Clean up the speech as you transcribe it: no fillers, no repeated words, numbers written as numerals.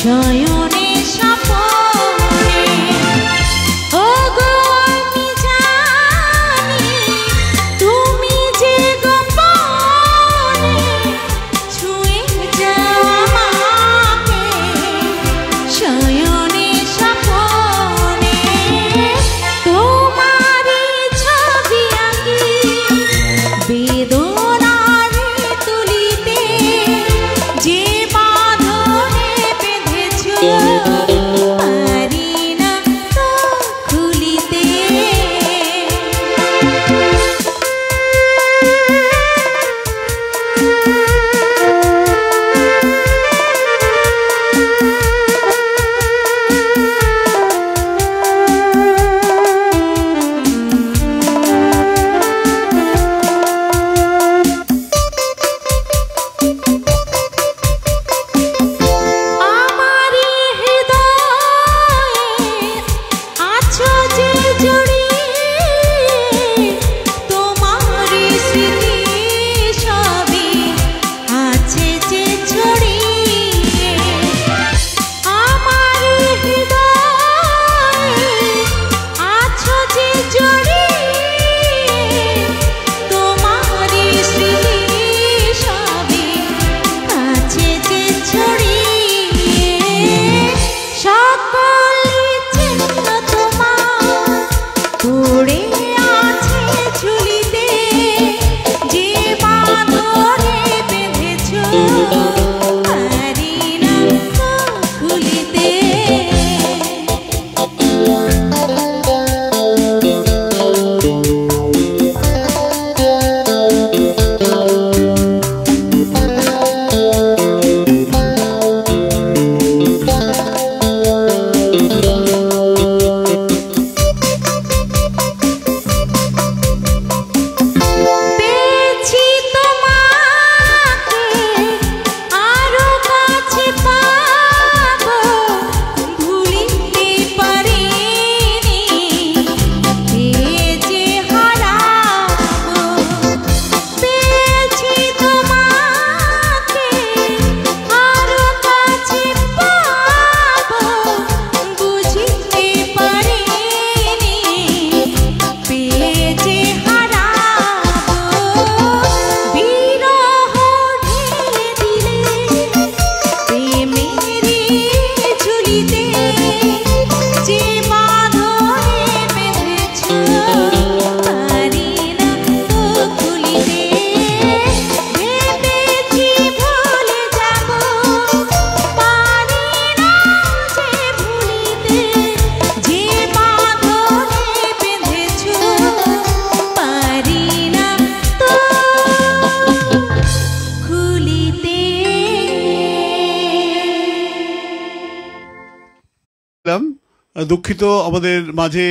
শয়নে স্বপনে ওগো আমি জানি তুমি যে গোপনে ছুঁয়ে যাও আমাকে শয়নে স্বপনে তোমারই ছবি আঁকি বেদনার তুলিতে যে বাঁধনে বেঁধেছো পারি না তো খুলিতে আমারি হৃদয়ে আছো যে জড়িয়ে তোমারি স্মৃতি সবই আছে যে ছড়িয়ে আমারি হৃদয়ে আছো যে জড়িয়ে তোমারি স্মৃতি সবই আছে যে ছড়িয়ে সকল চিহ্ন তোমার পড়ে আছে ঝুলিতে যে বাঁধনে বেঁধেছো পারি না তো খুলিতে পেয়েছি তোমাকে আরো কাছে পাবো ভুলিতে পারিনি পেয়ে যে হারাবো পেয়েছি তোমাকে আরো কাছে পাবো বুঝিতে পারিনি পেয়ে যে হারাবো বিরহ ঢেলে দিলে প্রেমেরই ঝুলিতে যে বাঁধনে বেঁধেছো পারি না তো খুলিতে ভেবেছি ভুলে যাবো পারি না যে ভুলিতে যে বাঁধনে বেঁধেছো পারি না তো খুলিতে দুঃখিত আমাদের মাঝে